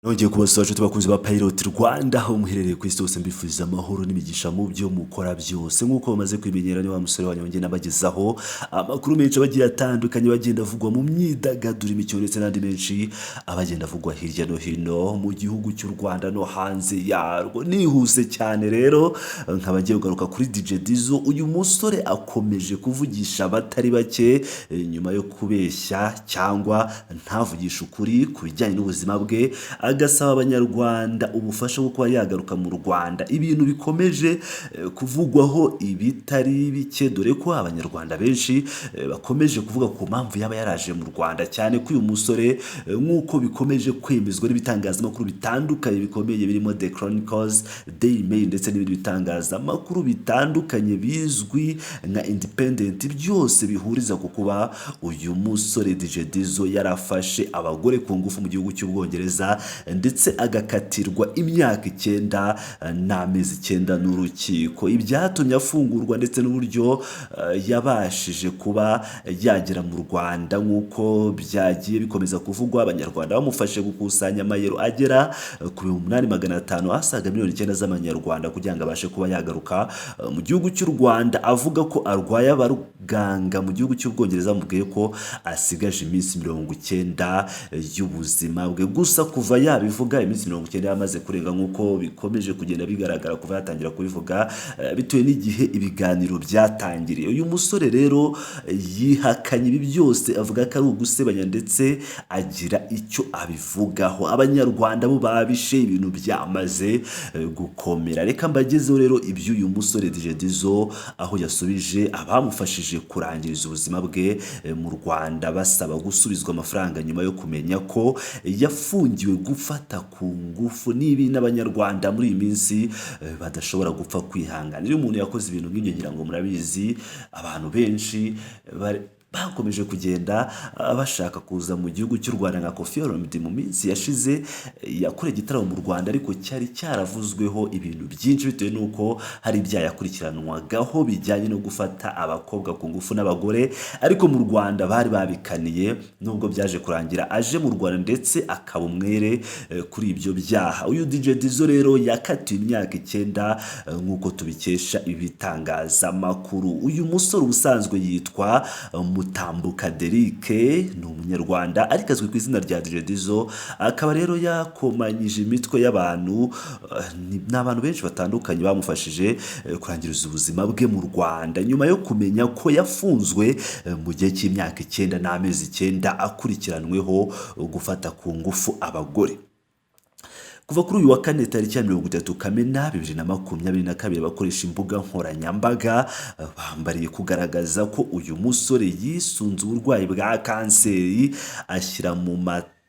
Nongeye kubasaba bakunzi ba Pilot Rwanda aho muherereye ku isi hose mbifuza amahoro n'imigisha mu byo mukora byose nk'uko bamaze kwimenyera ni wa musore wanyu ngenda nabagezaho amakuru menshi bagiye atandukanye bagenda avugwa mu myidagaduro imikino ndetse n'andi menshi abagenda avugwa hirya no hino mu gihugu cy'u Rwanda no hanze yarwo. Nihuse cyane rero nkaba ngiye kugaruka kuri DJ Dizzo. Uyu musore akomeje kuvugisha abatari bake nyuma yo kubeshya cyangwa ntavugisha ukuri ku bijyanye n'ubuzima bwe, agasaba abanyarwanda ubufasha bwo kuba yagaruka mu Rwanda. Ibintu bikomeje kuvugwaho ibitari bike, dore ko abanyarwanda benshi bakomeje kuvuga ku mpamvu yaba yaraje mu Rwanda, cyane ko uyu musore nk'uko bikomeje kwemezwa n'ibitangazamakuru bitandukanye bikomeye birimo The Chronicles, Daily Mail ndetse n'ibindi bitangazamakuru bitandukanye bizwi nka Independent, byose bihuriza ku kuba uyu musore DJ Dizzo yarafashe abagore ku ngufu mu gihugu cy'Ubwongereza ndetse agakatirwa imyaka 9 n'amezi 9 n'urukiko. Ibyatumye afungurwa ndetse n'uburyo yabashije kuba yagera mu Rwanda nk'uko byagiye bikomeza kuvugwa, abanyarwanda bamufashe gukusanya amayero agera ku 8,500 asaga miliyoni 9 z'amanyarwanda kugira ngo abashe kuba yagaruka mu gihugu cy'u Rwanda. Avuga ko arwaye abaruganga mu gihugu cy'Ubwongereza, mubwiye ko asigaje iminsi 90 y'ubuzima bwe. Gusa kuva yabivuga iminsi 90 yamaze kurenga nk'uko bikomeje kugenda bigaragara kuva yatangira kubivuga, bitewe n'igihe ibiganiro byatangiriye. Uyu musore rero yihakanye ibi byose, avuga ko ari ugusebanya ndetse agira icyo abivugaho. Abanyarwanda bo babishe ibintu byamaze gukomera. Reka mbagezeho rero iby'uyu musore DJ Dizzo, aho yasubije abamufashije kurangiriza ubuzima bwe mu Rwanda basaba gusubizwa amafaranga nyuma yo kumenya ko yafungiwe gufata ku ngufu. Nibi n'abanyarwanda muri iyi minsi badashobora gupfa kwihanganira. Iyo umuntu yakoze ibintu nk'ibyo, ngira ngo murabizi, abantu benshi bakomeje kugenda bashaka kuza mu gihugu cy'u Rwanda nka Koffi mu minsi yashize yakoreye igitaramo mu Rwanda, ariko cyari cyaravuzweho ibintu byinshi bitewe n'uko hari ibyaha yakurikiranwagaho bijyanye no gufata abakobwa ku ngufu n'abagore, ariko mu Rwanda bari babikaniye nubwo byaje kurangira aje mu Rwanda ndetse akaba umwere kuri ibyo byaha. Uyu DJ Dizzo rero yakatiwe imyaka 9 nk'uko tubikesha ibitangazamakuru. Uyu musore ubusanzwe yitwa Mutambuka Derike, ni umunyarwanda ariko azwi ku izina rya DJ Dizzo. Akaba rero yakomanyije imitwe y'abantu, n'abantu benshi batandukanye bamufashije kurangiriza ubuzima bwe mu Rwanda nyuma yo kumenya ko yafunzwe mu gihe cy'imyaka 9 n'amezi 9 akurikiranweho gufata ku ngufu abagore. Kuva kuri uyu wa kane tariki ya 30 Kamena 2022, bakoresha imbuga nkoranyambaga bambariye kugaragaza ko uyu musore yisunze uburwayi bwa kanseri, ashyira mu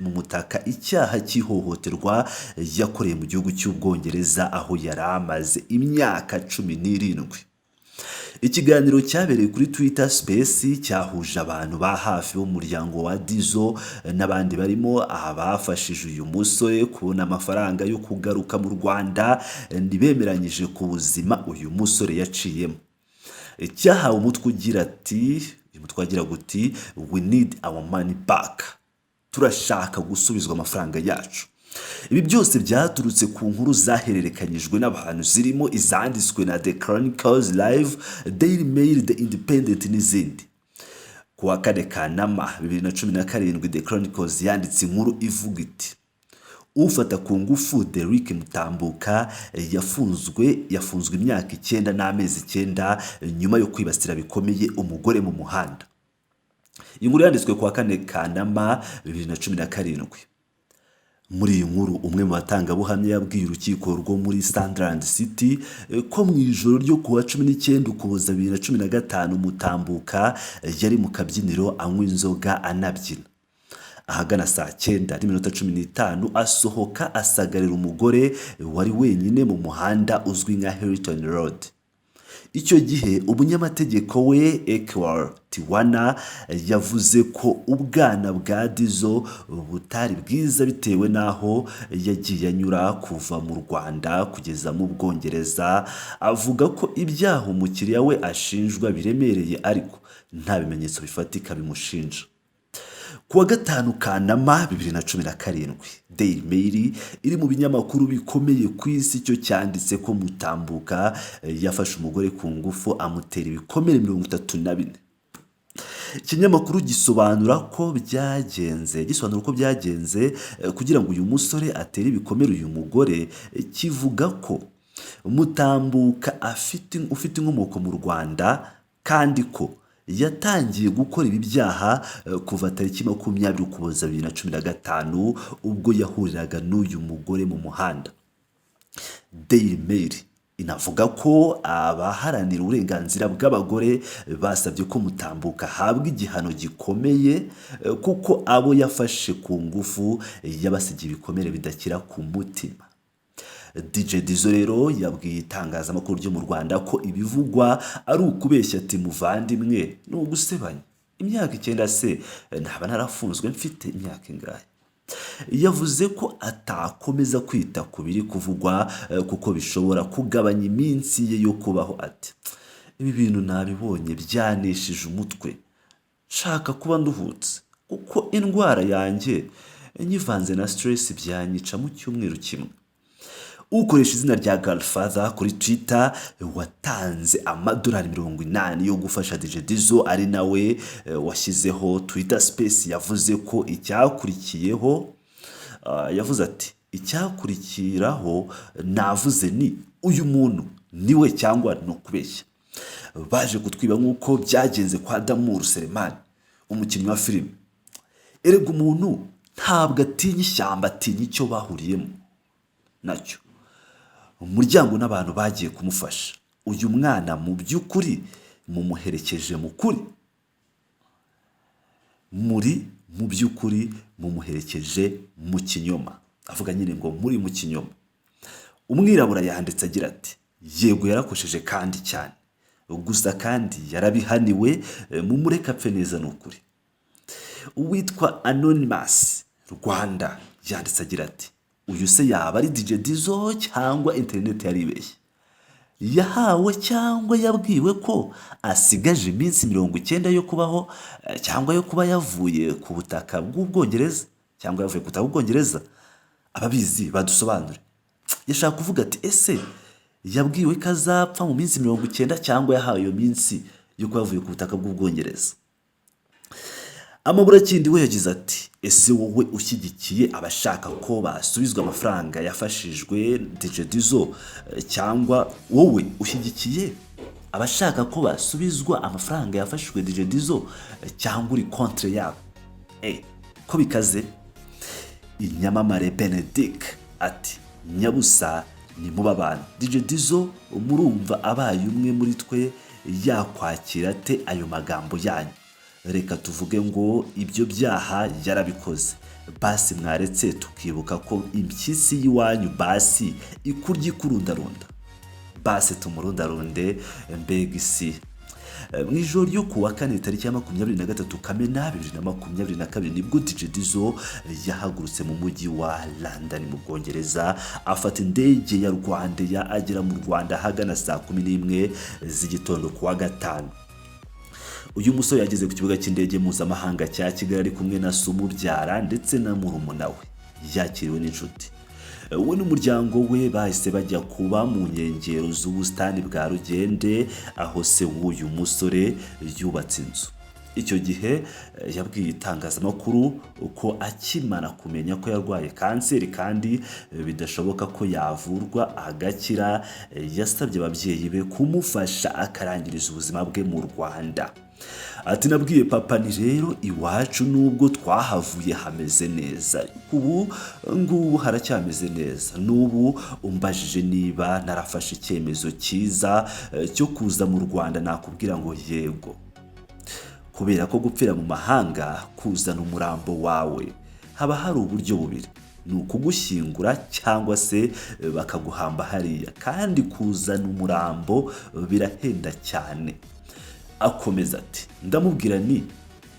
mutaka icyaha cy'ihohoterwa yakoreye mu gihugu cy'Ubwongereza aho yari amaze imyaka 17. Ikiganiro cyabereye kuri Twitter Space cyahuje abantu ba hafi b'umuryango wa Dizzo n'abandi barimo abafashije uyu musore kubona amafaranga yo kugaruka mu Rwanda, ntibemeranyije ku buzima uyu musore yaciyemo. Cyahawe umutwe ugira guti "We need our money back", turashaka gusubizwa amafaranga yacu. Ibi byose byaturutse ku nkuru zahererekanyijwe n'abantu zirimo izanditswe na The Chronicles Live, Daily Mail, The Independent n'izindi. Ku wa 4 Kanama 2017, The Chronicles yanditse inkuru ivuga iti "Ufata ku ngufu Derek Mutambuka yafunzwe imyaka 9 n'amezi 9 nyuma yo kwibasira bikomeye umugore mu muhanda." Iyi nkuru yanditswe ku wa 4 Kanama 2017. Muri iyi nkuru umwe mu batangabuhamya yabwiye urukiko rwo muri Sunderland City ko mu ijoro ryo ku wa 19 Ukuboza 2015 Mutambuka yari mu kabyiniro anywa inzoga anabyina. Ahagana saa 9:15 asohoka asagarira umugore wari wenyine mu muhanda uzwi nka Hilton Road. Icyo gihe umunyamategeko we Tiwana yavuze ko ubwana bwa Dizzo butari bwiza bitewe n'aho yagiye anyura kuva mu Rwanda kugeza mu Bwongereza. Avuga ko ibyaha umukiriya we ashinjwa biremereye ariko nta bimenyetso bifatika bimushinja. kuwa gatanu Kanama 2017 Daily Mail iri mu binyamakuru bikomeye ku isi cyo cyanditse ko Mutambuka yafashe umugore ku ngufu amutera ibikomere 34. Ikinyamakuru gisobanura ko byagenze kugira ngo uyu musore atere ibikomere uyu mugore, kivuga ko Mutambuka ufite inkomoko mu Rwanda kandi ko yatangiye gukora ibi byaha kuva tariki 20 Ukuboza 2015 ubwo yahuriraga n'uyu mugore mu muhanda. Daily Mail inavuga ko abaharanira uburenganzira bw'abagore basabye ko Mutambuka ahabwa igihano gikomeye kuko abo yafashe ku ngufu yabasigiye ibikomere bidakira ku mutima. Dizzo rero yabwiye itangazamakuru ryo mu Rwanda ko ibivugwa ari ukubeshya ati muvandimwe no gusebanya. Imyaka 9 se ntaba narafunzwe mfite imyaka ingahe? Yavuze ko atakomeza kwita ku biri kuvugwa kuko bishobora kugabanya iminsi ye yo kubaho. Ati ibi bintu nabibonye byaneshije umutwe, shaka kuba nduhutse kuko indwara yanjye nyivanze na stress byanyica mu cyumweru kimwe. Ukoresha izina rya Godfather kuri Twitter watanze amadolari 80 yo gufasha Dizzo ari nawe washyizeho Twitter Space. Yavuze ko icyakurikiyeho yavuze ati icyakurikiraho navuze ni uyu muntu niwe cyangwa no kubeshya. Baje kutwiba nk'uko byagenze kwa Damur Selemani umukinnyi wa filime. Erega umuntu ntabwo atinya ishyamba, atinya icyo bahuriyemo nacyo. Umuryango n'abantu bagiye kumufasha. Uyu mwana mu by'ukuri mumuherekeje mu kuri, mu by'ukuri mumuherekeje mu kinyoma. Avuga nyine ngo muri mu kinyoma. Umwirabura yanditse agira ati yego yarakosheje kandi cyane, gusa kandi yarabihaniwe, mumureka apfe neza n'ukuri. Uwitwa Anonymous Rwanda yanditse agira ati uyu se yaba ari Dizzo cyangwa internet yaribeshye? Yahawe cyangwa yabwiwe ko asigaje iminsi 90 yo kubaho cyangwa yo kuba yavuye ku butaka bw'Ubwongereza cyangwa yavuye ku butaka bw'Ubwongereza? Ababizi badusobanure. Yashaka kuvuga ati ese yabwiwe ko azapfa mu minsi 90 cyangwa yahawe iyo minsi yo kuba yavuye ku butaka bw'Ubwongereza? Amabura kindi we yagize ati ese wowe ushyigikiye abashaka ko basubizwa amafaranga yafashijwe Dizzo cyangwa wowe ushyigikiye abashaka ko basubizwa amafaranga yafashijwe Dizzo cyangwa uri contre yabo? Ko bikaze. Inyamamare Benedict ati nyabusa ni muba abantu Dizzo murumva abaye umwe muri twe yakwakira te ayo magambo yanyu? Reka tuvuge ngo ibyo byaha yarabikoze, basi mwaretse tukibuka ko impyisi y'iwanyu basi ikurya ikurundarunda, basi tumurundarunde mbega isi. Mu ijoro ryo kuwa 4 tariki 23 Kamena 2022 nibwo Dizzo yahagurutse mu mujyi wa London mu Bwongereza afata indege ya Rwanda agera mu Rwanda hagana saa 11 z'igitondo kuwa gatanu. Uyu musore yageze ku kibuga cy'indege mpuzamahanga cya Kigali ari kumwe na Sumubyara ndetse na murumuna we. Yakiriwe n'inshuti. We n'umuryango we bahise bajya kuba mu nkengero z'ubusitani bwa Rugende aho se w'uyu musore yubatse inzu. Icyo gihe yabwiye itangazamakuru uko akimara kumenya ko yarwaye kanseri kandi bidashoboka ko yavurwa agakira, yasabye ababyeyi be kumufasha akarangiriza ubuzima bwe mu Rwanda. Ati nabwiye papa ni rero iwacu nubwo twahavuye hameze neza, ngubu haracyameze neza. Nubu umbajije niba narafashe icyemezo cyiza cyo kuza mu Rwanda nakubwira ngo yego, kubera ko gupfira mu mahanga kuzana umurambo wawe haba hari uburyo bubiri, ni ukugushyingura cyangwa se bakaguhamba hariya, kandi kuzana umurambo birahenda cyane. Akomeza ati ndamubwira ni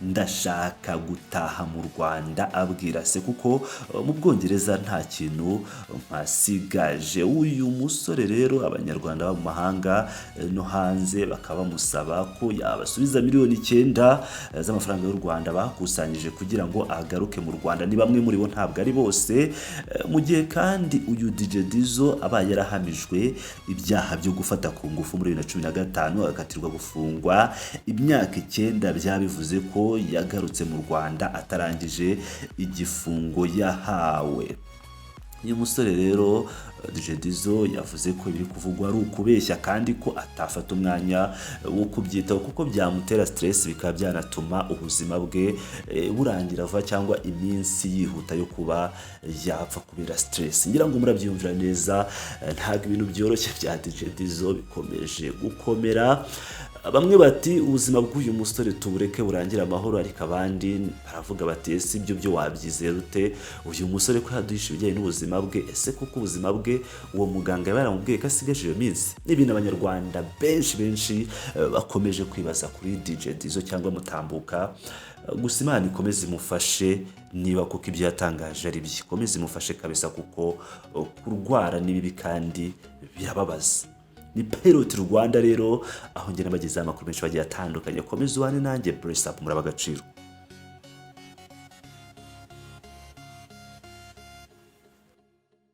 ndashaka gutaha mu Rwanda abwira se kuko mu Bwongereza nta kintu mpasigaje. Uyu musore rero abanyarwanda ba mu mahanga no hanze bakaba bamusaba ko yabasubiza miliyoni 9 z'amafaranga y'u Rwanda bakusanyije kugira ngo agaruke mu Rwanda. Ni bamwe muri bo, ntabwo ari bose. Mu gihe kandi uyu DJ Dizzo aba yarahamijwe ibyaha byo gufata ku ngufu muri 2015 agakatirwa gufungwa imyaka 9, byabivuze ko yagarutse mu Rwanda atarangije igifungo yahawe. Uyu musore rero DJ Dizzo yavuze ko biri kuvugwa ari ukubeshya kandi ko atafata umwanya wo kubyitaho kuko byamutera stress bikaba byanatuma ubuzima bwe burangira vuba cyangwa iminsi yihuta yo kuba yapfa kubera stress. Ngira ngo murabyumvira neza, ntabwo ibintu byoroshye bya DJ Dizzo bikomeje gukomera. Bamwe bati ubuzima bw'uyu musore tubureke burangira amahoro, ariko abandi baravuga bati ese ibyo byo wabyizera ute? Uyu musore ko yaduhisha ibijyanye n'ubuzima bwe, ese kuko ubuzima bwe uwo muganga yaramubwiye ko asigaje iyo minsi? N'ibintu abanyarwanda benshi bakomeje kwibaza kuri DJ Dizzo cyangwa mutambuka. Gusa Imana ikomeze imufashe, niba kuko ibyo yatangaje ari byo, ikomeze imufashe kabisa kuko kurwara ni bibi kandi birababaza. Ni Pilot Rwanda rero, aho ngena bagize amakuru menshi bagiye atandukanye. Komeza ubane nanjye, bless up, muraba agaciro.